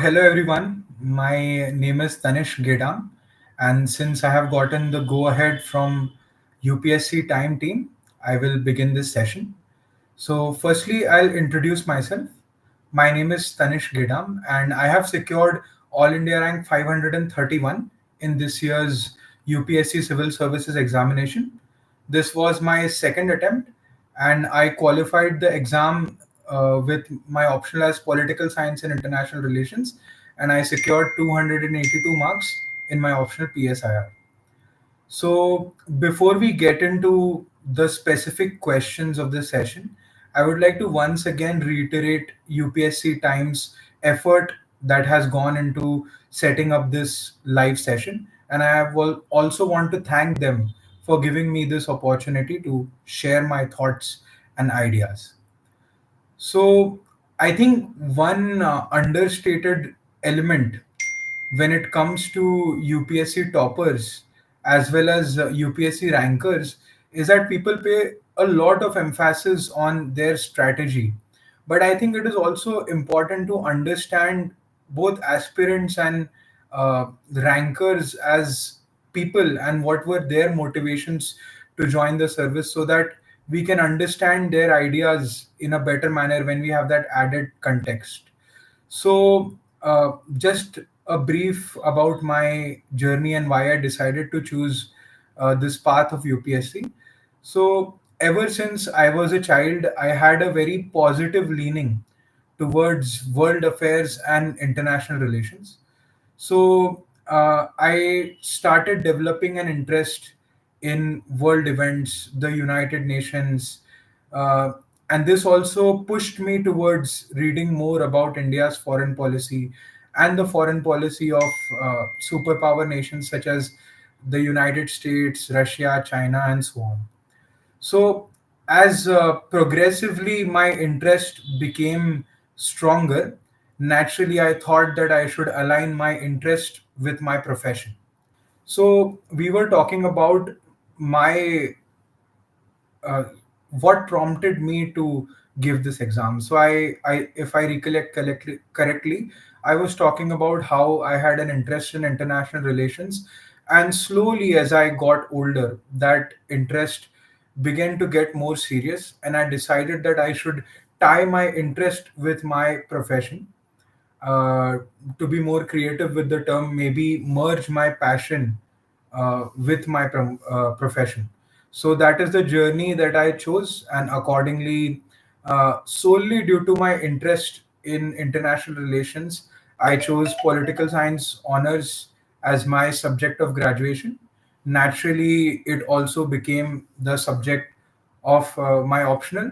Hello everyone. My name is Tanish Gedam, and since I have gotten the go ahead from UPSC time team, I will begin this session. So, firstly, I'll introduce myself. My name is Tanish Gedam, and I have secured All India rank 531 in this year's UPSC Civil Services examination. This was my second attempt, and I qualified the exam with my optional as Political Science and International Relations, and I secured 282 marks in my optional PSIR. So, before we get into the specific questions of the session, I would like to once again reiterate UPSC Time's effort that has gone into setting up this live session. And I will also want to thank them for giving me this opportunity to share my thoughts and ideas. So, I think one understated element when it comes to UPSC toppers as well as UPSC rankers is that people pay a lot of emphasis on their strategy. But I think it is also important to understand both aspirants and rankers as people and what were their motivations to join the service so that we can understand their ideas in a better manner when we have that added context. So, just a brief about my journey and why I decided to choose this path of UPSC. So, ever since I was a child, I had a very positive leaning towards world affairs and international relations. So I started developing an interest in world events, the United Nations, uh, and this also pushed me towards reading more about India's foreign policy and the foreign policy of superpower nations such as the United States, Russia, China, and so on. So, as progressively my interest became stronger, naturally I thought that I should align my interest with my profession. So, we were talking about my uh, what prompted me to give this exam. So, if I recollect correctly, I was talking about how I had an interest in international relations, and slowly as I got older, that interest began to get more serious, and I decided that I should tie my interest with my profession. To be more creative with the term, maybe merge my passion with my profession. So that is the journey that I chose, and accordingly, solely due to my interest in international relations, I chose political science honors as my subject of graduation. Naturally, it also became the subject of my optional,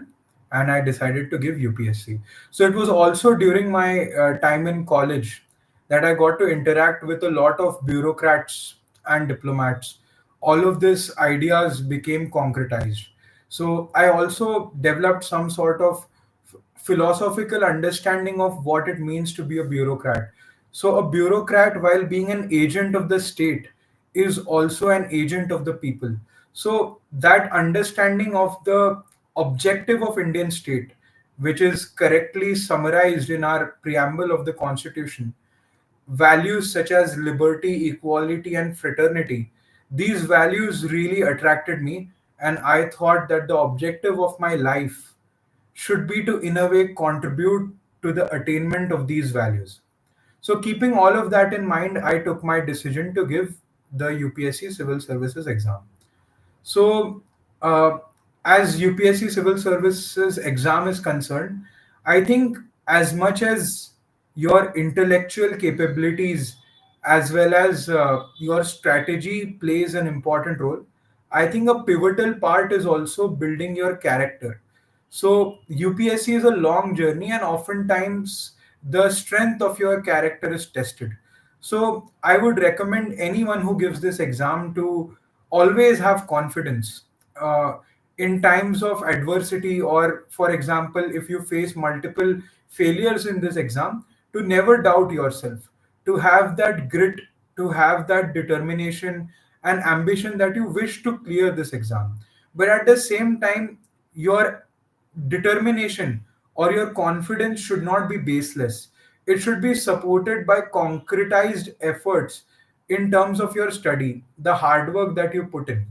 and I decided to give UPSC. So it was also during my time in college that I got to interact with a lot of bureaucrats and diplomats. All of these ideas became concretized. So I also developed some sort of philosophical understanding of what it means to be a bureaucrat. So a bureaucrat, while being an agent of the state, is also an agent of the people. So that understanding of the objective of Indian state, which is correctly summarized in our preamble of the Constitution, values such as liberty, equality, and fraternity, these values really attracted me, and I thought that the objective of my life should be to, in a way, contribute to the attainment of these values. So, keeping all of that in mind, I took my decision to give the UPSC Civil Services exam. So, uh, as UPSC Civil Services exam is concerned, I think as much as your intellectual capabilities as well as your strategy plays an important role, I think a pivotal part is also building your character. So, UPSC is a long journey, and oftentimes the strength of your character is tested. So, I would recommend anyone who gives this exam to always have confidence uh, in times of adversity, or for example if you face multiple failures in this exam, to never doubt yourself, to have that grit, to have that determination and ambition that you wish to clear this exam. But at the same time, your determination or your confidence should not be baseless. it should be supported by concretized efforts in terms of your study, the hard work that you put in.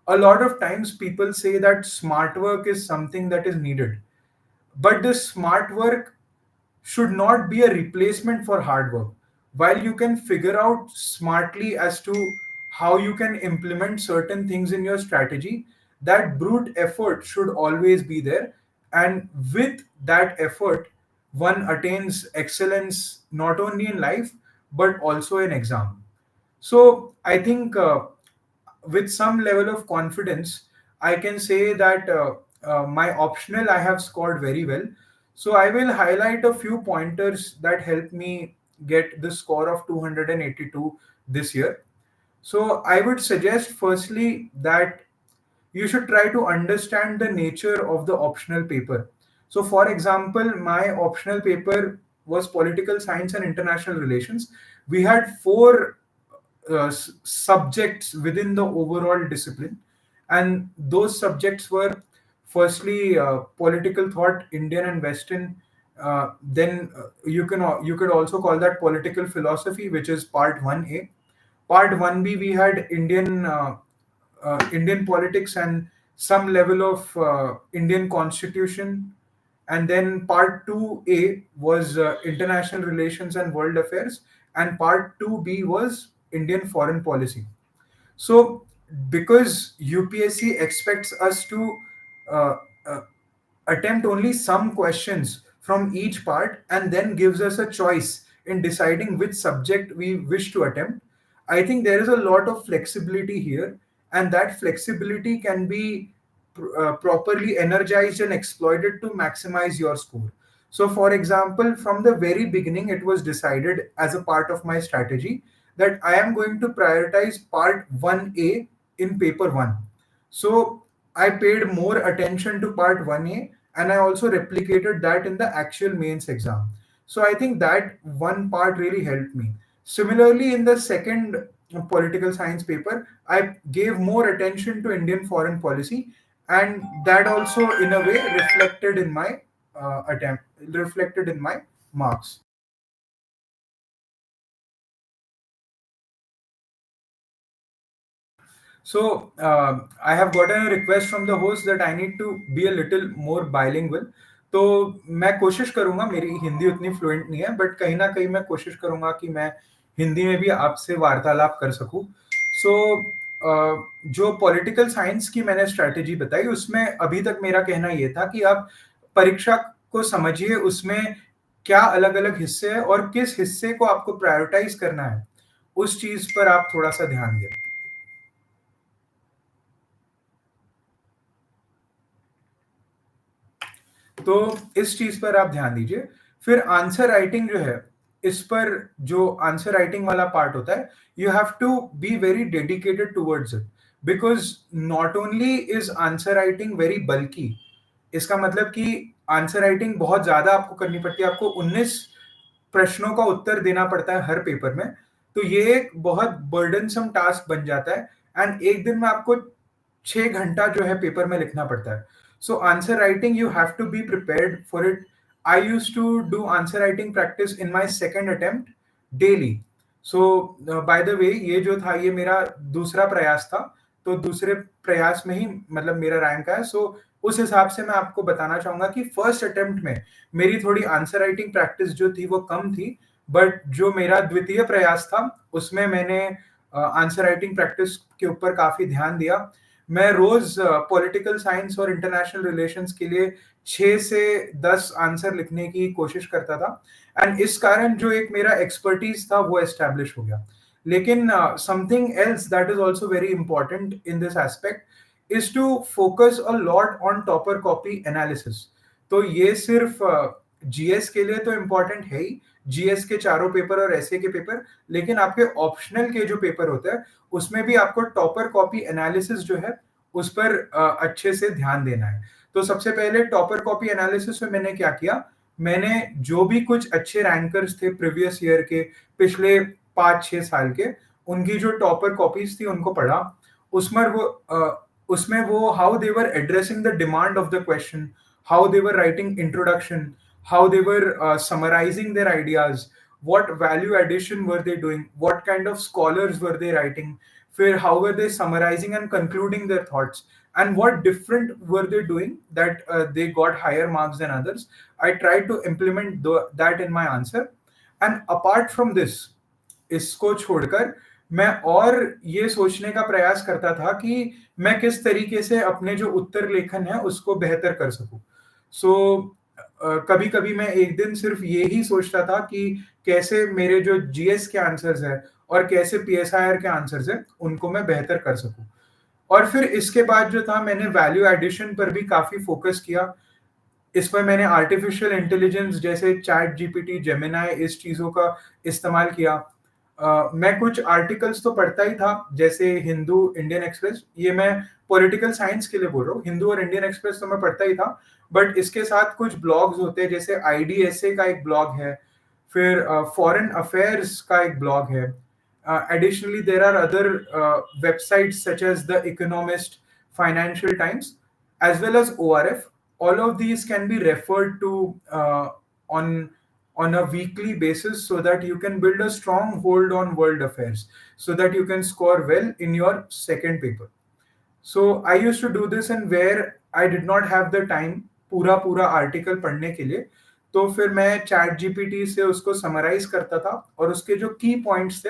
A lot of times people say that smart work is something that is needed, but this smart work should not be a replacement for hard work. While you can figure out smartly as to how you can implement certain things in your strategy, that brute effort should always be there. And with that effort, one attains excellence not only in life but also in exam. So I think with some level of confidence, I can say that my optional I have scored very well. So I will highlight a few pointers that helped me get the score of 282 this year. So I would suggest firstly that you should try to understand the nature of the optional paper. So, for example, my optional paper was political science and international relations. We had four subjects within the overall discipline, and those subjects were firstly political thought, Indian and Western. Then you could also call that political philosophy, which is part 1A. Part 1B, we had Indian politics and some level of Indian constitution. And then part 2A was international relations and world affairs. And part 2B was Indian foreign policy. So, because UPSC expects us to uh, uh, attempt only some questions from each part and then gives us a choice in deciding which subject we wish to attempt, I think there is a lot of flexibility here, and that flexibility can be properly energized and exploited to maximize your score. So, for example, from the very beginning, it was decided as a part of my strategy that I am going to prioritize part 1A in paper 1. So, I paid more attention to part 1A and I also replicated that in the actual mains exam. So, I think that one part really helped me. Similarly, in the second political science paper, I gave more attention to Indian foreign policy, and that also, in a way, reflected in my reflected in my marks. So I have gotten a request from the host that I need to be a little more bilingual. तो मैं कोशिश करूंगा, मेरी हिंदी उतनी fluent नहीं है, but कहीं ना कहीं मैं कोशिश करूंगा कि मैं हिंदी में भी आपसे वार्तालाप कर सकूं. सो जो पॉलिटिकल साइंस की मैंने स्ट्रैटेजी बताई उसमें अभी तक मेरा कहना ये था कि आप परीक्षा को समझिए, उसमें क्या अलग अलग हिस्से हैं और किस हिस्से को आपको प्रायोरिटाइज करना है, उस चीज पर आप थोड़ा सा ध्यान दें. तो इस चीज पर आप ध्यान दीजिए. फिर आंसर राइटिंग जो है, इस पर जो आंसर राइटिंग वाला पार्ट होता है, you have to be very dedicated towards it, because not only is answer writing very बल्की. इसका मतलब कि आंसर राइटिंग बहुत ज्यादा आपको करनी पड़ती है, आपको 19 प्रश्नों का उत्तर देना पड़ता है हर पेपर में. तो ये एक बहुत बर्डनसम टास्क बन जाता है, एंड एक दिन में आपको 6 घंटा जो है पेपर में लिखना पड़ता है. So answer writing you have to be prepared for it. I use to do answer writing practice in my second attempt daily. So by the way, ये जो था ये मेरा दूसरा प्रयास था, तो दूसरे प्रयास में ही मतलब मेरा रैंक आया. सो उस हिसाब से मैं आपको बताना चाहूंगा कि फर्स्ट अटेम्प्ट में मेरी थोड़ी आंसर राइटिंग प्रैक्टिस जो थी वो कम थी, बट जो मेरा द्वितीय प्रयास था उसमें मैंने आंसर राइटिंग प्रैक्टिस के ऊपर काफी ध्यान दिया. मैं रोज पॉलिटिकल साइंस और इंटरनेशनल रिलेशंस के लिए 6 से 10 आंसर लिखने की कोशिश करता था, एंड इस कारण जो एक मेरा एक्सपर्टीज था वो एस्टेब्लिश हो गया. लेकिन something else that is also very important in this aspect is to focus a lot on topper copy analysis. तो ये सिर्फ जीएस के लिए तो इम्पोर्टेंट है ही, जीएस के चारों पेपर और एसए के पेपर, लेकिन आपके ऑप्शनल के जो पेपर होते हैं उसमें भी आपको टॉपर कॉपी एनालिसिस जो है उस पर अच्छे से ध्यान देना है. तो सबसे पहले टॉपर कॉपी एनालिसिस में मैंने क्या किया, मैंने जो भी कुछ अच्छे रैंकर्स थे प्रीवियस ईयर के, पिछले 5-6 साल के, उनकी जो टॉपर कॉपीज थी उनको पढ़ा. उसमें वो उसमें वो how they were addressing the demand of the question, how they were writing introduction, how they were summarizing their ideas, what value addition were they doing, what kind of scholars were they writing, फिर how were they summarizing and concluding their thoughts, and what different were they doing that they got higher marks than others. I tried to implement that in my answer. And apart from this, इसको छोड़कर मैं और ये सोचने का प्रयास करता था कि मैं किस तरीके से अपने जो उत्तर लेखन है उसको बेहतर कर सकूं. सो कभी कभी मैं एक दिन सिर्फ ये ही सोचता था कि कैसे मेरे जो जीएस के आंसर्स है और कैसे पीएसआईआर के आंसर्स है उनको मैं बेहतर कर सकूं. और फिर इसके बाद जो था, मैंने वैल्यू एडिशन पर भी काफी फोकस किया. इसमें मैंने आर्टिफिशियल इंटेलिजेंस जैसे चैट जीपीटी, जेमिनाई, इस चीजों का इस्तेमाल किया. मैं कुछ आर्टिकल्स तो पढ़ता ही था, जैसे हिंदू, इंडियन एक्सप्रेस. ये मैं पॉलिटिकल साइंस के लिए बोल रहा हूँ. हिंदू और इंडियन एक्सप्रेस तो मैं पढ़ता ही था, बट इसके साथ कुछ ब्लॉग्स होते हैं, जैसे आईडीएसए का एक ब्लॉग है, फिर फॉरेन अफेयर्स का एक ब्लॉग है. Additionally, there are other websites such as The Economist, Financial Times, as well as ORF. All of these can be referred to on on a weekly basis so that you can build a strong hold on world affairs, so that you can score well in your second paper. So I used to do this, and where I did not have the time पूरा पूरा article पढ़ने के लिए, तो फिर मैं chat GPT से उसको समराइज करता था और उसके जो की पॉइंट्स थे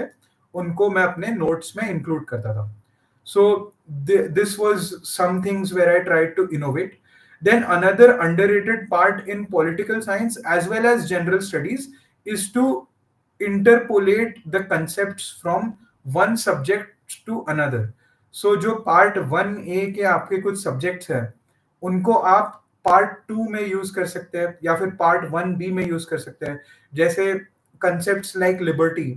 उनको मैं अपने नोट्स में इंक्लूड करता था. So this was some things where I tried to innovate. Then another underrated part in political science as well as general studies is to interpolate the concepts from one subject to another. So जो part 1A के आपके कुछ subjects हैं उनको आप part 2 में use कर सकते हैं या फिर पार्ट 1B में यूज कर सकते हैं. जैसे concepts like liberty,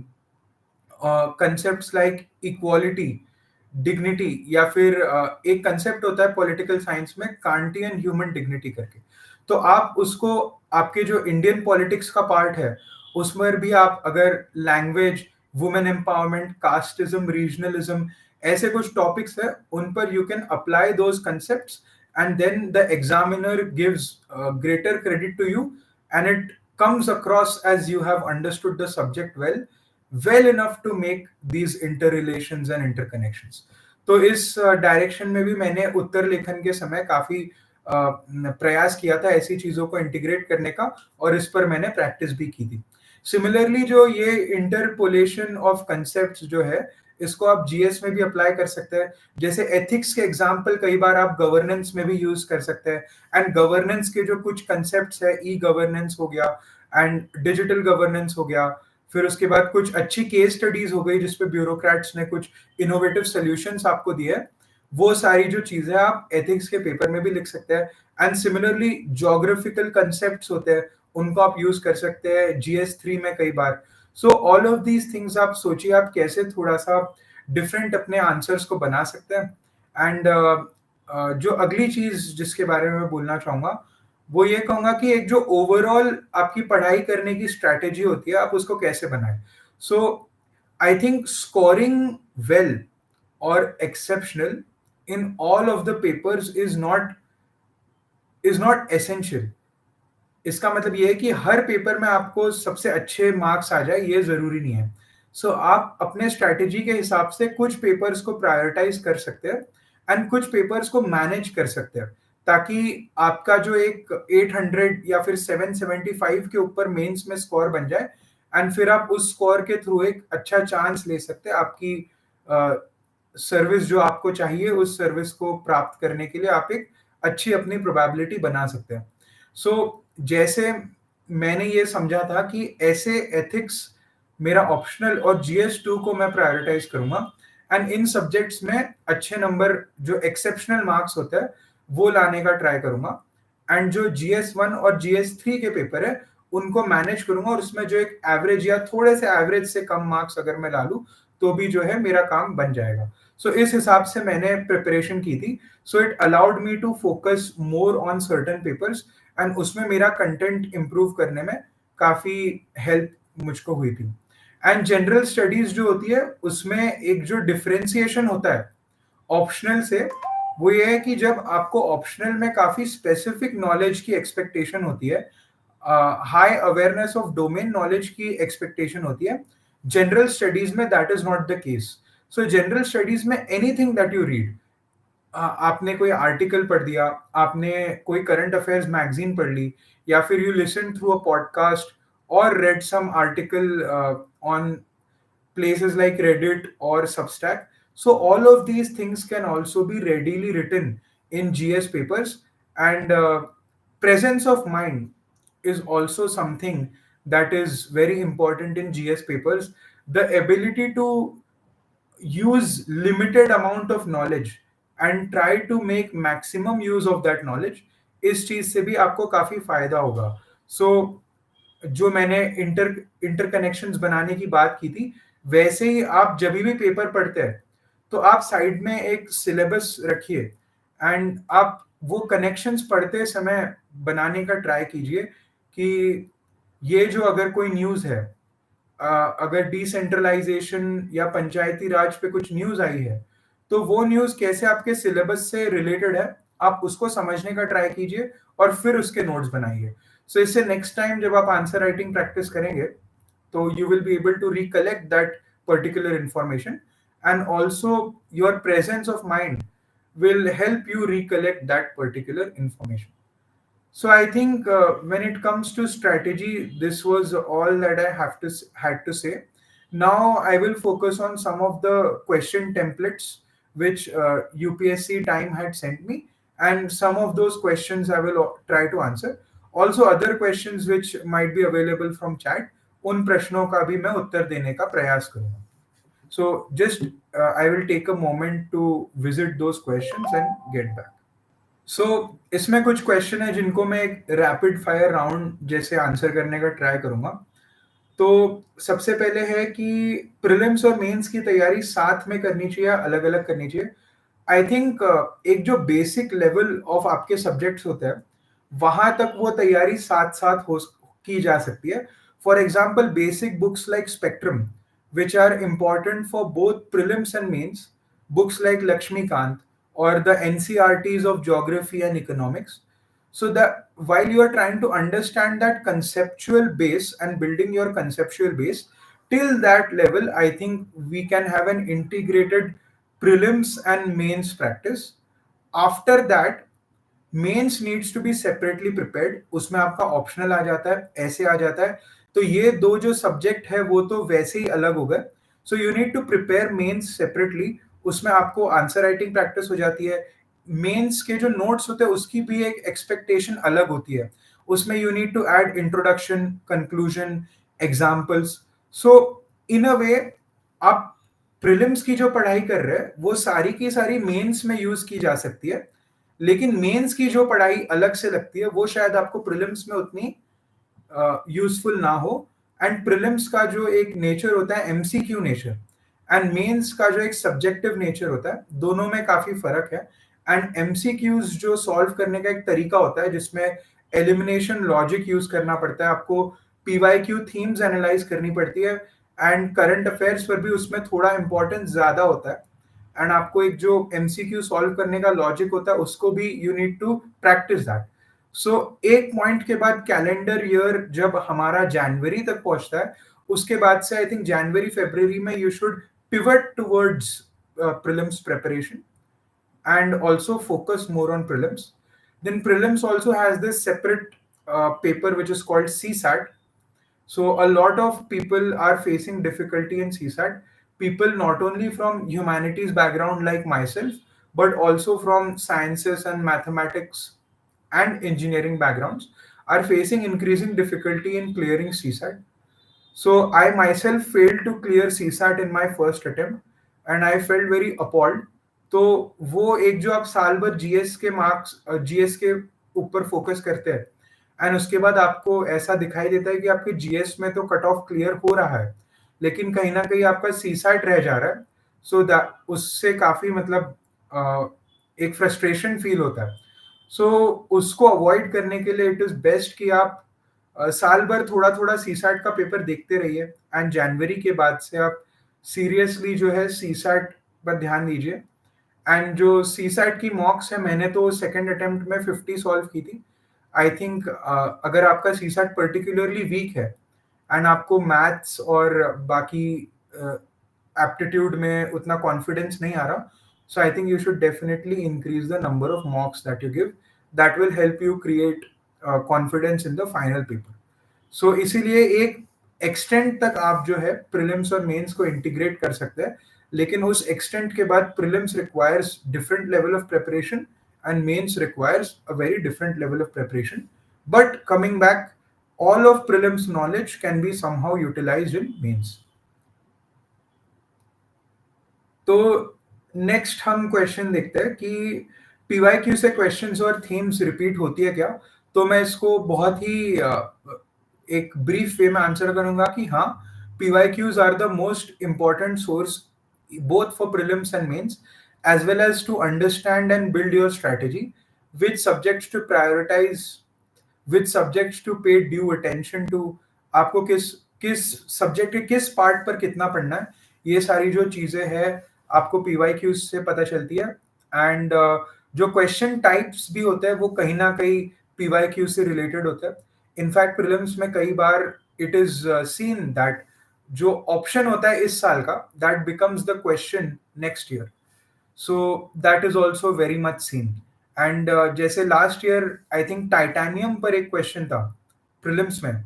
concepts like equality, dignity, या फिर एक कंसेप्ट होता है पॉलिटिकल साइंस में कांटियन ह्यूमन डिग्निटी करके. तो आप उसको आपके जो इंडियन पॉलिटिक्स का पार्ट है उसमें भी आप अगर language, women empowerment, casteism, regionalism, ऐसे कुछ टॉपिक्स है उन पर you can apply those concepts, and then the examiner gives greater credit to you, and it comes across as you have understood the subject well enough to make these interrelations and interconnections. तो इस direction में भी मैंने उत्तर लेखन के समय काफी प्रयास किया था ऐसी चीजों को इंटीग्रेट करने का, और इस पर मैंने प्रैक्टिस भी की थी. सिमिलरली जो ये इंटरपोलेशन ऑफ कंसेप्ट्स जो है, इसको आप जीएस में भी अप्लाई कर सकते हैं. जैसे एथिक्स के एग्जांपल कई बार आप गवर्नेंस में भी यूज कर सकते हैं, एंड गवर्नेंस के जो कुछ कंसेप्ट्स है, ई गवर्नेंस हो गया एंड डिजिटल गवर्नेंस हो गया, फिर उसके बाद कुछ अच्छी केस स्टडीज हो गई जिसपे ब्यूरोक्रेट्स ने कुछ इनोवेटिव सॉल्यूशंस आपको दिए, वो सारी जो चीजें आप एथिक्स के पेपर में भी लिख सकते हैं. एंड सिमिलरली ज्योग्राफिकल कंसेप्ट्स होते हैं, उनको आप यूज कर सकते हैं जीएस 3 में कई बार. So all of these things आप सोचिए आप कैसे थोड़ा सा डिफरेंट अपने आंसर्स को बना सकते हैं. एंड जो अगली चीज जिसके बारे में मैं बोलना चाहूंगा वो ये कहूंगा कि एक जो ओवरऑल आपकी पढ़ाई करने की स्ट्रैटेजी होती है, आप उसको कैसे बनाएं. सो आई थिंक स्कोरिंग वेल और exceptional in all of the papers is not essential. इसका मतलब ये है कि हर पेपर में आपको सबसे अच्छे मार्क्स आ जाए ये जरूरी नहीं है. सो आप अपने स्ट्रैटेजी के हिसाब से कुछ पेपर्स को प्रायोरिटाइज कर सकते हैं एंड कुछ पेपर्स को मैनेज कर सकते हैं, ताकि आपका जो एक 800 या फिर 775 के ऊपर मेंस में स्कोर बन जाए, एंड फिर आप उस स्कोर के थ्रू एक अच्छा चांस ले सकते हैं आपकी सर्विस जो आपको चाहिए उस सर्विस को प्राप्त करने के लिए. आप एक अच्छी अपनी प्रोबेबिलिटी बना सकते हैं. सो जैसे मैंने ये समझा था कि ऐसे एथिक्स मेरा ऑप्शनल और जीएस 2 को मैं प्रायोरिटाइज करूंगा, एंड इन सब्जेक्ट्स में अच्छे नंबर जो एक्सेप्शनल मार्क्स होते हैं वो लाने का ट्राई करूंगा, एंड जो जीएस 1 और जीएस 3 के पेपर है उनको मैनेज करूंगा, और उसमें जो एक एवरेज या थोड़े से एवरेज से कम मार्क्स अगर मैं ला लूं तो भी जो है मेरा काम बन जाएगा. सो इस हिसाब से मैंने प्रिपरेशन की थी. So it allowed me to focus more on certain papers, and उसमें मेरा कंटेंट इंप्रूव करने में काफी हेल्प मुझको हुई थी. एंड जनरल स्टडीज जो होती है उसमें एक जो डिफरेंशिएशन होता है ऑप्शनल से, वो ये है कि जब आपको ऑप्शनल में काफी स्पेसिफिक नॉलेज की एक्सपेक्टेशन होती है, high awareness of domain knowledge की एक्सपेक्टेशन होती है. जनरल स्टडीज में that is not the case. So general studies में एनीथिंग दैट यू रीड, आपने कोई आर्टिकल पढ़ दिया, आपने कोई करंट अफेयर्स मैगजीन पढ़ ली, या फिर you listen through a podcast और read some article on places like Reddit or Substack. So all of these things can also be readily written in GS papers, and presence of mind is also something that is very important in GS papers. The ability to use limited amount of knowledge and try to make maximum use of that knowledge, इस चीज से भी आपको काफी फायदा होगा. सो जो मैंने इंटरकनेक्शंस बनाने की बात की थी, वैसे ही आप जब भी पेपर पढ़ते हैं तो आप साइड में एक सिलेबस रखिए, एंड आप वो कनेक्शंस पढ़ते समय बनाने का ट्राई कीजिए कि ये जो अगर कोई न्यूज़ है, अगर डिसेंट्रलाइजेशन या पंचायती राज पे कुछ न्यूज़ आई है, तो वो न्यूज़ कैसे आपके सिलेबस से रिलेटेड है, आप उसको समझने का ट्राई कीजिए और फिर उसके नोट्स बनाइए. सो इससे नेक्स्ट टाइम जब आप आंसर राइटिंग प्रैक्टिस करेंगे, तो you will be able to recollect that particular information, and also your presence of mind will help you recollect that particular information. So I think when it comes to strategy, this was all that I had to say. Now I will focus on some of the question templates which UPSC Time had sent me, and some of those questions I will try to answer. Also, other questions which might be available from chat, उन प्रश्नों का भी मैं उत्तर देने का प्रयास करूंगा. So just I will take a moment to visit those questions and get back. सो इसमें कुछ क्वेश्चन है जिनको मैं एक रैपिड फायर राउंड जैसे आंसर करने का ट्राई करूंगा. तो सबसे पहले है कि प्रीलिम्स और मेंस की तैयारी साथ में करनी चाहिए या अलग अलग करनी चाहिए. आई थिंक एक जो बेसिक लेवल ऑफ आपके सब्जेक्ट्स होते हैं, वहां तक वो तैयारी साथ साथ हो की जा सकती है. For example basic books like Spectrum which are important for both prelims and mains, books like Laxmikanth or the NCRTs of geography and economics. So that while you are trying to understand that conceptual base and building your conceptual base, till that level, I think we can have an integrated prelims and mains practice. After that, mains needs to be separately prepared. उसमें आपका optional आ जाता है, ऐसे आ जाता है. तो ये दो जो सब्जेक्ट है वो तो वैसे ही अलग हो गए. So you need to prepare mains separately. उसमें आपको आंसर राइटिंग प्रैक्टिस हो जाती है. मेंस के जो नोट्स होते हैं उसकी भी एक एक्सपेक्टेशन अलग होती है. उसमें you need to add introduction, conclusion, examples. So in a way आप प्रीलिम्स की जो पढ़ाई कर रहे हैं वो सारी की सारी मेंस में यूज की जा सकती है, लेकिन मेंस की जो पढ़ाई अलग से लगती है वो शायद आपको प्रीलिम्स में उतनी यूजफुल ना हो. एंड प्रीलिम्स का जो एक नेचर होता है एमसीक्यू नेचर, एंड मेंस का जो एक सब्जेक्टिव नेचर होता है, दोनों में काफी फर्क है. एंड एमसीक्यूज जो सॉल्व करने का एक तरीका होता है जिसमें एलिमिनेशन लॉजिक यूज करना पड़ता है, आपको पीवाईक्यू थीम्स एनालाइज करनी पड़ती है, एंड करंट अफेयर्स पर भी उसमें थोड़ा इंपॉर्टेंस ज्यादा होता है. एंड आपको एक जो एमसीक्यू सॉल्व करने का लॉजिक होता है उसको भी you need to practice that. So एक पॉइंट के बाद कैलेंडर ईयर जब हमारा जनवरी तक पहुंचता है, उसके बाद से आई थिंक जनवरी फरवरी में you should pivot towards prelims preparation and also focus more on prelims. Then prelims also has this separate paper which is called CSAT. So a lot of people are facing difficulty in CSAT. People not only from humanities background like myself, but also from sciences and mathematics and engineering backgrounds are facing increasing difficulty in clearing CSAT. So I myself failed to clear CSAT in my first attempt, and I felt very appalled. तो वो एक जो आप साल भर GS के marks, GS के ऊपर फोकस करते हैं, एंड उसके बाद आपको ऐसा दिखाई देता है कि आपके जीएस में तो कट ऑफ क्लियर हो रहा है, लेकिन कहीं ना कहीं आपका सीसाइट रह जा रहा है. सो दैट उससे काफी मतलब एक फ्रस्ट्रेशन फील होता है. सो उसको अवॉइड करने के लिए इट इज बेस्ट कि आप साल भर थोड़ा थोड़ा सीसैट का पेपर देखते रहिए, एंड जनवरी के बाद से आप सीरियसली जो है सीसैट पर ध्यान दीजिए. एंड जो सीसैट की मॉक्स है, मैंने तो सेकंड अटेम्प्ट में 50 सॉल्व की थी. आई थिंक अगर आपका सीसैट पर्टिकुलरली वीक है एंड आपको मैथ्स और बाकी एप्टीट्यूड में उतना कॉन्फिडेंस नहीं आ रहा, so I think you should definitely increase the number of mocks that you give. That will help you create confidence in the final paper. So इसीलिए एक एक्सटेंट तक आप जो है प्रीलिम्स और मेंस को इंटीग्रेट कर सकते हैं, लेकिन उस एक्सटेंट के बाद prelims requires different level of preparation and mains requires a very different level of preparation. But coming back, all of prelims knowledge can be somehow utilized in mains. तो next हम question देखते हैं कि PYQ से questions और themes repeat होती है क्या. तो मैं इसको बहुत ही एक ब्रीफ वे में आंसर करूंगा कि हाँ, PYQs are the most important source both for prelims and mains, as well as to understand and build your strategy, which subjects to prioritize, which subjects to pay due attention to. आपको किस किस subject के किस part पर कितना पढ़ना है, ये सारी जो चीजें हैं आपको पीवाईक्यूज से पता चलती है. एंड जो क्वेश्चन टाइप्स भी होते हैं वो कहीं ना कहीं पीवाईक्यू से रिलेटेड होते हैं. इनफैक्ट प्रीलिम्स में कई बार इट इज सीन दैट जो ऑप्शन होता है इस साल का, that becomes the question next year. So that is also very much seen. And जैसे last year I think titanium पर एक क्वेश्चन था प्रीलिम्स में.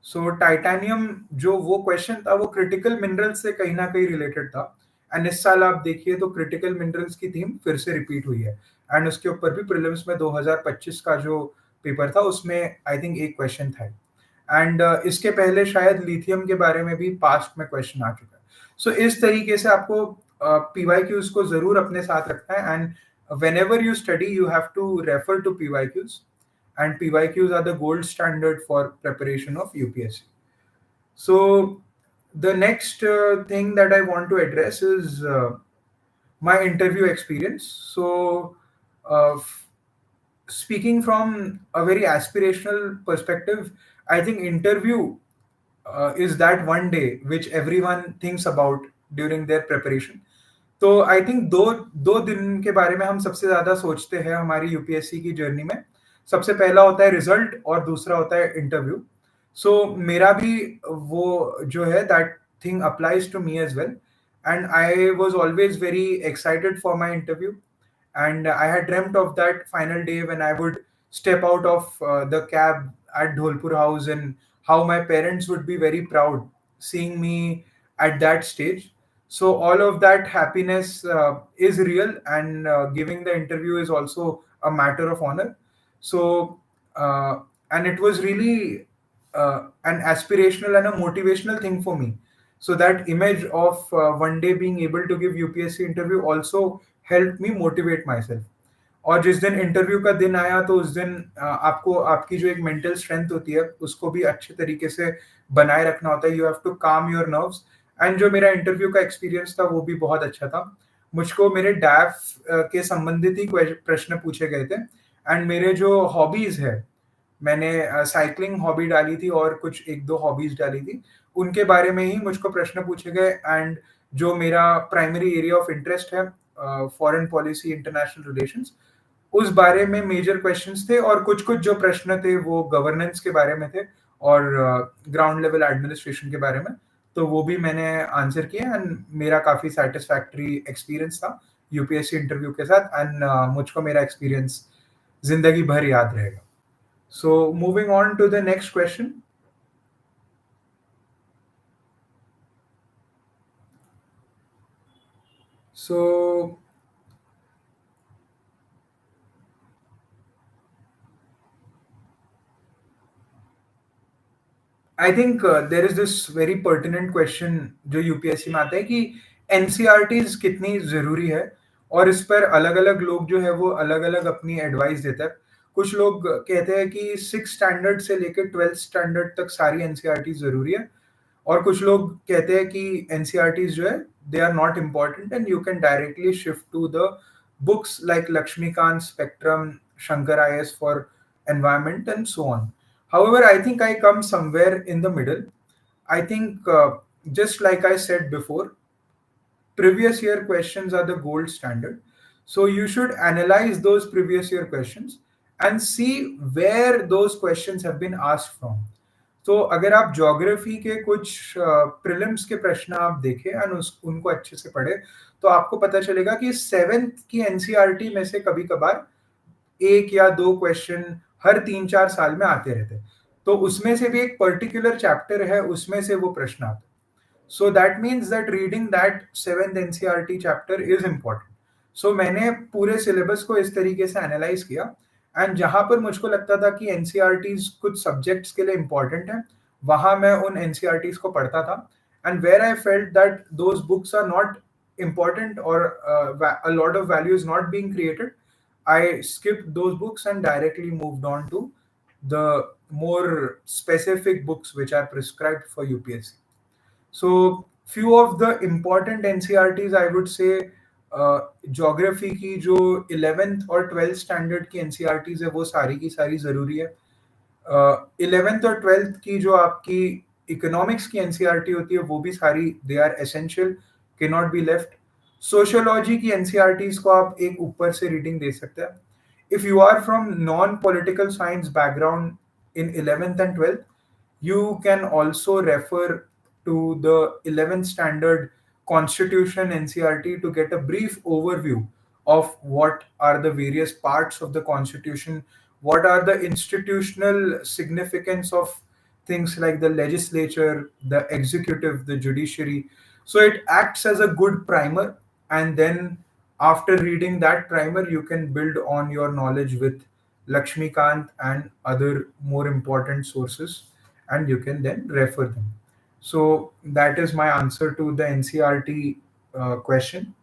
सो टाइटेनियम जो वो क्वेश्चन था वो क्रिटिकल मिनरल्स से कहीं ना कहीं रिलेटेड था. एंड इस साल आप देखिए तो क्रिटिकल मिनरल्स की थीम फिर से रिपीट हुई है. एंड उसके ऊपर भी प्रीलिम्स में 2025 का जो पेपर था उसमें आई थिंक एक क्वेश्चन था. एंड इसके पहले शायद लिथियम के बारे में भी पास्ट में क्वेश्चन आ चुका है. सो इस तरीके से आपको पीवाईक्यूज को जरूर अपने साथ रखना है. And whenever you study you have to refer to PYQs, and PYQs are the gold standard for preparation of UPSC. So the next thing that I want to address is my interview experience. So speaking from a very aspirational perspective, I think interview is that one day which everyone thinks about during their preparation. तो I think दो दो दिन के बारे में हम सबसे ज्यादा सोचते हैं हमारी यूपीएससी की जर्नी में. सबसे पहला होता है रिजल्ट और दूसरा होता है इंटरव्यू. सो मेरा भी वो जो है that thing applies to me as well. And I was always very excited for my interview. And I had dreamt of that final day when I would step out of the cab at Dholpur House, and how my parents would be very proud seeing me at that stage. So all of that happiness is real, and giving the interview is also a matter of honor. So and it was really an aspirational and a motivational thing for me. So that image of one day being able to give UPSC interview also helped me motivate myself. और जिस दिन interview का दिन आया तो उस दिन आपको आपकी जो एक मेंटल स्ट्रेंथ होती है उसको भी अच्छे तरीके से बनाए रखना होता है. You have to calm your nerves. And जो मेरा इंटरव्यू का एक्सपीरियंस था वो भी बहुत अच्छा था. मुझको मेरे डैफ के संबंधित ही प्रश्न पूछे गए थे. एंड मेरे जो हॉबीज है, मैंने साइकिलिंग हॉबी डाली थी और कुछ एक दो हॉबीज डाली थी, उनके बारे में ही मुझको प्रश्न पूछे गए. एंड जो मेरा प्राइमरी एरिया ऑफ इंटरेस्ट है, फॉरेन पॉलिसी, इंटरनेशनल रिलेशंस, उस बारे में मेजर क्वेश्चंस थे. और कुछ कुछ जो प्रश्न थे वो गवर्नेंस के बारे में थे और ग्राउंड लेवल एडमिनिस्ट्रेशन के बारे में. तो वो भी मैंने आंसर किया. एंड मेरा काफी सेटिस्फैक्टरी एक्सपीरियंस था यूपीएससी इंटरव्यू के साथ. एंड मुझको मेरा एक्सपीरियंस जिंदगी भर याद रहेगा. So moving on to the next question. So I think there is this very pertinent question जो यूपीएससी में आता है कि एनसीईआरटीज कितनी जरूरी है. और इस पर अलग अलग लोग जो है वो अलग अलग अपनी एडवाइस देते हैं. कुछ लोग कहते हैं कि 6 स्टैंडर्ड से लेकर 12th स्टैंडर्ड तक सारी एनसीईआरटीज जरूरी है. और कुछ लोग कहते हैं कि एनसीईआरटीज जो है they are not important and you can directly shift to the books like Laxmikanth, Spectrum, Shankar IAS for environment and so on. However, I think I come somewhere in the middle. I think, just like I said before, previous year questions are the gold standard. So you should analyze those previous year questions and see where those questions have been asked from. तो अगर आप geography के कुछ prelims के प्रश्न आप देखें and उनको अच्छे से पढ़े, तो आपको पता चलेगा कि सेवेंथ की एनसीईआरटी में से कभी कभार एक या दो क्वेश्चन हर 3-4 साल में आते रहते हैं। तो उसमें से भी एक पर्टिकुलर चैप्टर है, उसमें से वो प्रश्न आते हैं। So that means that reading that seventh NCERT chapter is important. So मैंने पूरे सिलेबस को इस तरीके से एनालाइज किया एंड जहां पर मुझको लगता था कि एनसीईआरटीज कुछ सब्जेक्ट्स के लिए इंपॉर्टेंट है, वहां मैं उन एनसीईआरटीज को पढ़ता था and where I felt that those books are not important or a lot of value is not being created, I skipped those books and directly moved on to the more specific books which are prescribed for UPSC. So few of the important NCERTs I would say, geography की जो 11th और 12th standard की NCERTs है वो सारी की सारी जरूरी है। 11th और 12th की जो आपकी इकोनॉमिक्स की एनसीईआरटी होती है वो भी सारी they are essential, can not be left. Sociology की एनसीईआरटीज को आप एक ऊपर से रीडिंग दे सकते हैं। If you are from non political science background in 11th and 12th, you can also refer to the 11th standard constitution NCERT to get a brief overview of what are the various parts of the constitution, what are the institutional significance of things like the legislature, the executive, the judiciary. So it acts as a good primer, and then after reading that primer you can build on your knowledge with Lakshmikant and other more important sources, and you can then refer them. So that is my answer to the NCRT question.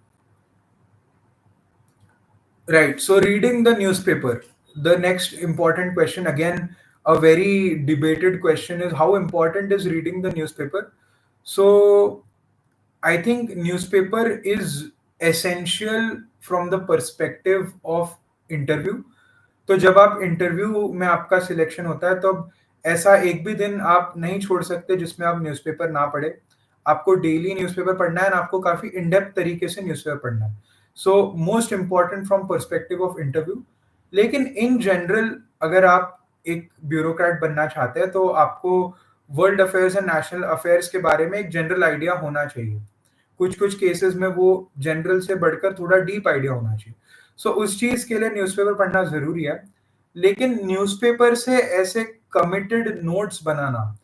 Right. So reading the newspaper. The next important question, again, a very debated question, is how important is reading the newspaper? So I think newspaper is essential from the perspective of interview. तो जब आप interview में आपका selection होता है, तो ऐसा एक भी दिन आप नहीं छोड़ सकते जिसमें आप न्यूज़पेपर ना पढ़े। आपको डेली न्यूज़पेपर पढ़ना है और आपको काफ़ी इन डेप्थ तरीके से न्यूज़पेपर पढ़ना है। So most important from perspective of interview. लेकिन इन जनरल अगर आप एक ब्यूरोक्रेट बनना चाहते हैं तो आपको world affairs and national affairs के बारे में एक जनरल आइडिया होना चाहिए। कुछ कुछ केसेस में वो जनरल से बढ़कर थोड़ा डीप आइडिया होना चाहिए। सो उस चीज के लिए न्यूज़पेपर पढ़ना जरूरी है। लेकिन न्यूज़पेपर से ऐसे कमिटेड नोट्स बनाना,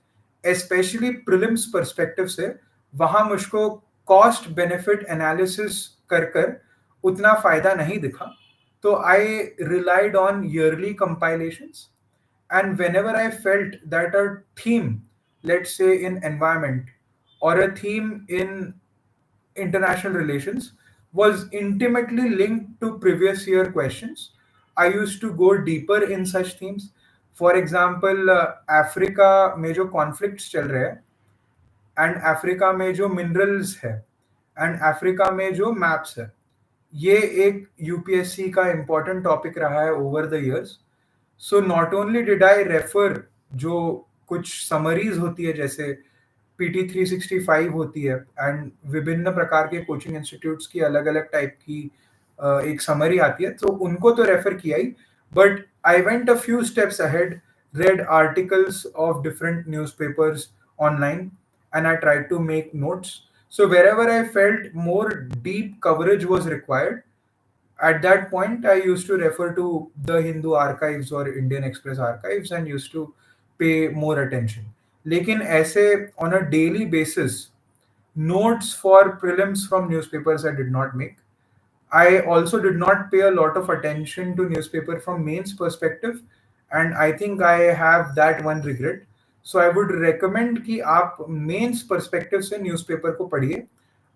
स्पेशली प्रीलिम्स पर्सपेक्टिव से, वहां मुझको कॉस्ट बेनिफिट एनालिसिस कर कर उतना फायदा नहीं दिखा। तो I relied on yearly compilations, and whenever I felt that a theme, let's say in environment or a theme in international relations, was intimately linked to previous year questions, I used to go deeper in such themes. For example, Africa में जो conflicts चल रहे हैं, and Africa में जो minerals है, and Africa में जो मैप्स है, ये एक यूपीएससी का इम्पोर्टेंट टॉपिक रहा है over the years. So not only did I refer जो कुछ समरीज होती है, जैसे PT 365 होती है, एंड विभिन्न प्रकार के कोचिंग इंस्टीट्यूट्स की अलग अलग टाइप की एक समरी आती है, तो उनको तो रेफर किया ही, but I went a few steps ahead, read articles of different newspapers online, and I tried to make notes. So wherever I felt more deep coverage was required, at that point I used to refer to the Hindu archives or Indian Express archives and used to pay more attention. लेकिन ऐसे on a daily basis notes for prelims from newspapers I did not make. I also did not pay a lot of attention to newspaper from mains perspective, and I think I have that one regret. So I would recommend कि आप mains perspective से newspaper को पढ़िए,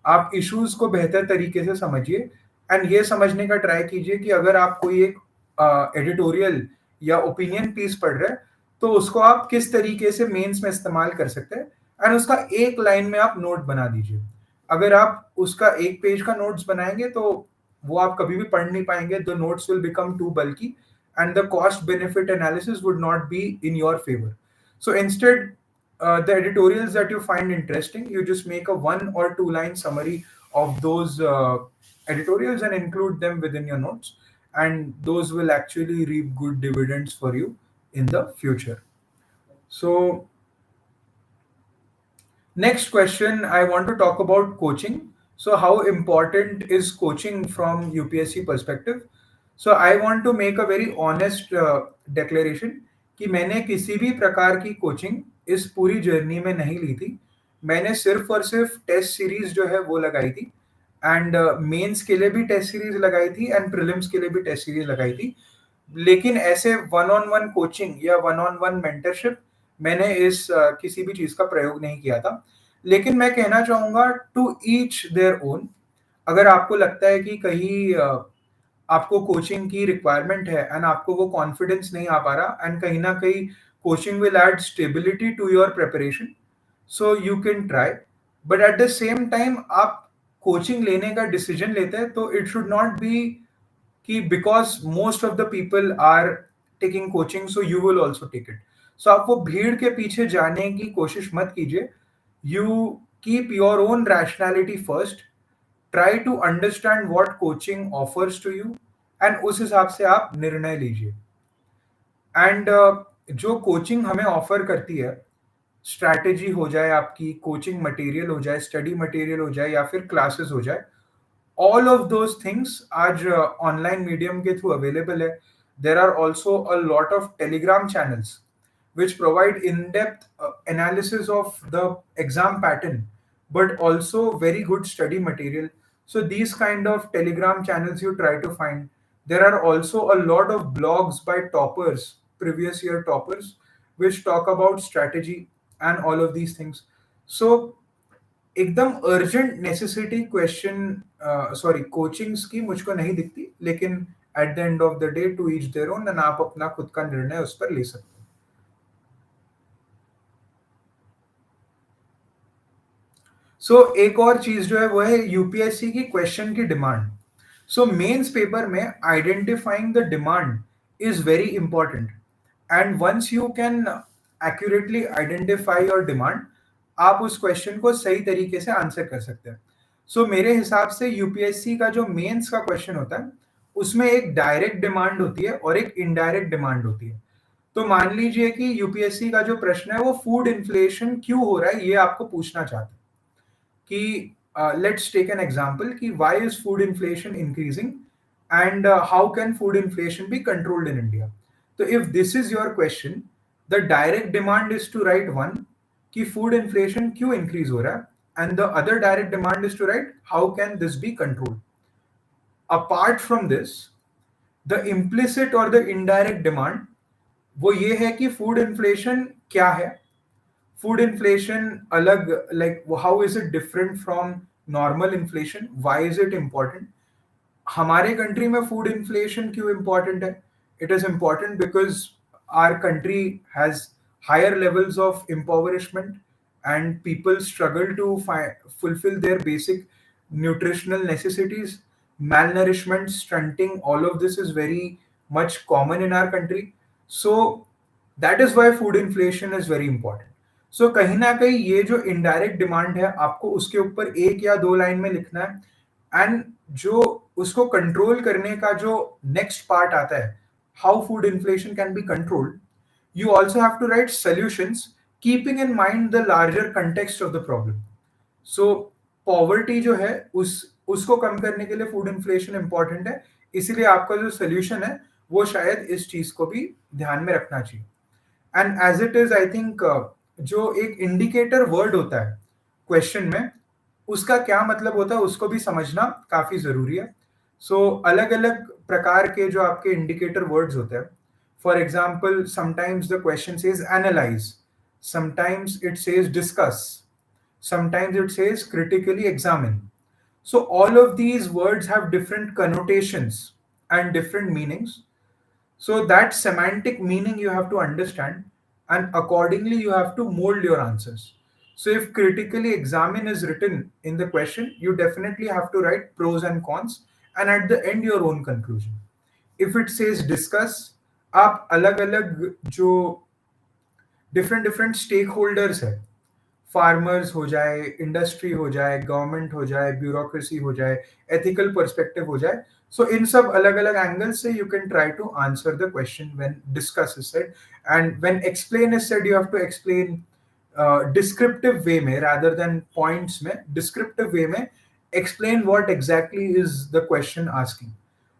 आप issues को बेहतर तरीके से समझिए, एंड ये समझने का ट्राई कीजिए कि अगर आप कोई एक एडिटोरियल या ओपिनियन पीस पढ़ रहे हैं तो उसको आप किस तरीके से मेंस में इस्तेमाल कर सकते हैं, एंड उसका एक लाइन में आप नोट बना दीजिए। अगर आप उसका एक पेज का नोट्स बनाएंगे तो वो आप कभी भी पढ़ नहीं पाएंगे, the notes will become too bulky and the cost benefit analysis would not be in your favor. So instead, the editorials that you find interesting, you just make a 1 or 2 line summary of those editorials and include them within your notes. and those will actually reap good dividends for you in the future. So next question, I want to talk about coaching. So, how important is coaching from UPSC perspective? So, I want to make a very honest declaration कि मैंने किसी भी प्रकार की coaching इस पूरी journey में नहीं ली थी. मैंने सिर्फ और सिर्फ टेस्ट सीरीज जो है वो लगाई थी, एंड मेंस के लिए भी टेस्ट सीरीज लगाई थी एंड प्रीलिम्स के लिए भी टेस्ट सीरीज लगाई थी. लेकिन ऐसे वन ऑन वन कोचिंग या वन ऑन वन मेंटरशिप मैंने इस किसी भी चीज का प्रयोग नहीं किया था. लेकिन मैं कहना चाहूंगा टू ईच देयर ओन. अगर आपको लगता है कि कहीं आपको कोचिंग की रिक्वायरमेंट है एंड आपको वो कॉन्फिडेंस नहीं आ पा रहा, एंड कहीं ना कहीं coaching will add stability to your preparation, so you can try. But at the same time आप कोचिंग लेने का डिसीजन लेते हैं तो इट शुड नॉट बी कि because most of the people are taking coaching so you will also take it. So आप वो भीड़ के पीछे जाने की कोशिश मत कीजिए. You keep your own rationality first. Try to understand what coaching offers to you, and उस हिसाब से आप निर्णय लीजिए. एंड जो कोचिंग हमें ऑफर करती है, स्ट्रैटेजी हो जाए, आपकी कोचिंग मटेरियल हो जाए, स्टडी मटेरियल हो जाए, या फिर क्लासेस हो जाए, all of those things आज online medium के through available है. There are also a lot of Telegram channels which provide in-depth analysis of the exam pattern, but also very good study material. So these kind of Telegram channels you try to find. There are also a lot of blogs by toppers, previous year toppers, which talk about strategy and all of these things. So एकदम urgent necessity question sorry coachings की मुझको नहीं दिखती, लेकिन at the end of the day to each their own, and आप अपना खुद का निर्णय उस पर ले सकते हैं. सो एक और चीज जो है वो है यूपीएससी की क्वेश्चन की डिमांड. सो मेंस पेपर में identifying the demand is very important, and once you can accurately identify your demand, आप उस क्वेश्चन को सही तरीके से आंसर कर सकते हैं. सो मेरे हिसाब से यूपीएससी का जो मेंस का क्वेश्चन होता है उसमें एक डायरेक्ट डिमांड होती है और एक इनडायरेक्ट डिमांड होती है. तो मान लीजिए कि यूपीएससी का जो प्रश्न है वो फूड इन्फ्लेशन क्यों हो रहा है ये आपको पूछना चाहता है कि let's take an example कि why is food inflation increasing, and how can food inflation be controlled in India. So if this is your question, the direct demand is to write one कि food inflation क्यों increase हो रहा है, and the other direct demand is to write how can this be controlled. Apart from this, the implicit or the indirect demand वो ये है कि food inflation क्या है, फूड इन्फ्लेशन अलग, like how is it different from normal inflation, why is it important. हमारे country में food inflation क्यों इम्पोर्टेंट है? It is important because our country has higher levels of impoverishment and people struggle to fulfill their basic nutritional necessities. Malnourishment, stunting, all of this is very much common in our country. So that is why food inflation is very important. सो कहीं ना कहीं ये जो indirect demand है आपको उसके ऊपर एक या दो लाइन में लिखना है, एंड जो उसको कंट्रोल करने का जो नेक्स्ट पार्ट आता है, how food inflation can be controlled, you also have to write solutions keeping in mind the larger context of the problem. So poverty जो है उसको कम करने के लिए फूड इन्फ्लेशन इंपॉर्टेंट है, इसीलिए आपका जो सोल्यूशन है वो शायद इस चीज को भी ध्यान में रखना चाहिए. And as it is I think जो एक इंडिकेटर वर्ड होता है क्वेश्चन में, उसका क्या मतलब होता है उसको भी समझना काफी जरूरी है. सो अलग अलग प्रकार के जो आपके इंडिकेटर वर्ड्स होते हैं, for example sometimes the question says analyse, sometimes it says discuss, sometimes it says critically examine. So all of these words have different connotations and different meanings. So that semantic meaning you have to understand, and accordingly you have to mold your answers. So if critically examine is written in the question, you definitely have to write pros and cons, and at the end your own conclusion. If it says discuss, आप अलग अलग जो different different stake holders है, farmers हो जाए, industry हो जाए, government हो जाए, ब्यूरोक्रेसी हो जाए, एथिकल पर्सपेक्टिव हो जाए, So in सब अलग अलग angles से you can try to answer the question when discuss is said, and when explain is said you have to explain descriptive way में rather than points में, descriptive way में explain what exactly is the question asking.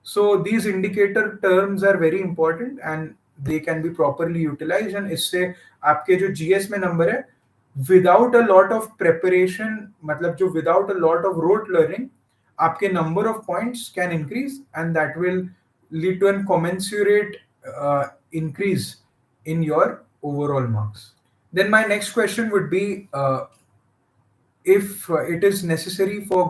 So these indicator terms are very important and they can be properly utilized, and इससे आपके जो GS में number है without a lot of preparation, मतलब जो without a lot of rote learning आपके number of points can increase, and that will lead to an commensurate increase in your overall marks. Then my next question would be, if it is necessary for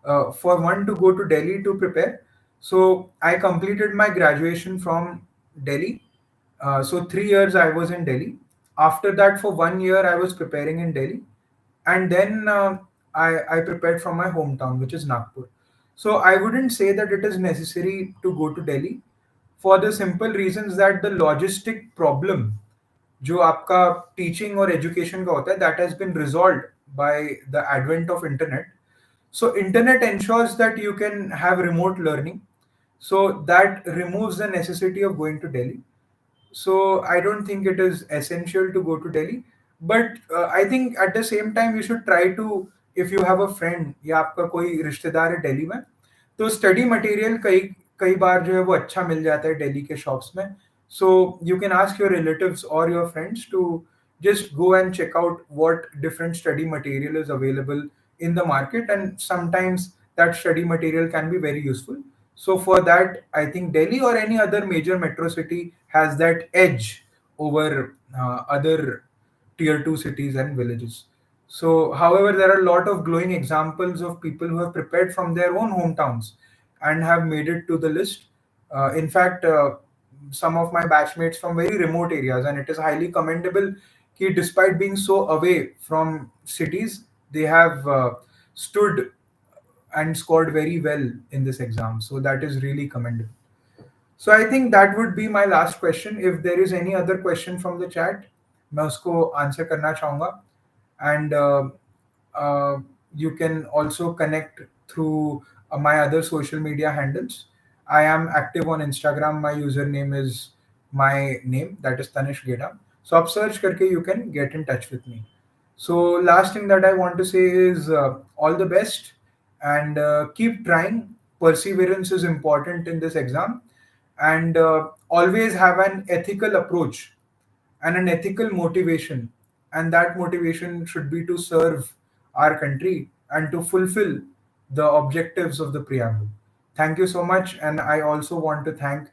one to go to Delhi to prepare. So I completed my graduation from Delhi. So 3 years I was in Delhi. After that, for 1 year I was preparing in Delhi, and then I prepared from my hometown, which is Nagpur. So I wouldn't say that it is necessary to go to Delhi, for the simple reasons that the logistic problem जो आपका teaching और education का होता है that has been resolved by the advent of internet. So internet ensures that you can have remote learning, so that removes the necessity of going to Delhi. So I don't think it is essential to go to Delhi. But I think at the same time you should try to, if you have a friend या आपका कोई रिश्तेदार है दिल्ली में, तो study material कई कई बार जो है वो अच्छा मिल जाता है दिल्ली के शॉप्स में. So you can ask your relatives or your friends to just go and check out what different study material is available in the market, and sometimes that study material can be very useful. So for that, I think Delhi or any other major metro city has that edge over other tier 2 cities and villages. So, however, there are a lot of glowing examples of people who have prepared from their own hometowns and have made it to the list. In fact, some of my batchmates from very remote areas, and it is highly commendable that despite being so away from cities, they have stood and scored very well in this exam. So that is really commendable. So I think that would be my last question. If there is any other question from the chat, मैं उसको answer करना चाहूँगा. And uh, you can also connect through my other social media handles. I am active on Instagram. My username is my name, that is Tanish Gedam. So आप search करके you can get in touch with me. So last thing that I want to say is all the best, and keep trying. Perseverance is important in this exam, and always have an ethical approach and an ethical motivation, and that motivation should be to serve our country and to fulfill the objectives of the preamble. Thank you so much, and I also want to thank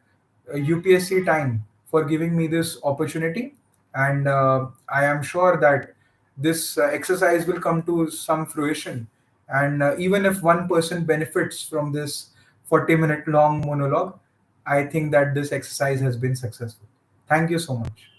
UPSC Time for giving me this opportunity, and I am sure that this exercise will come to some fruition, and even if one person benefits from this 40-minute long monologue, I think that this exercise has been successful. Thank you so much.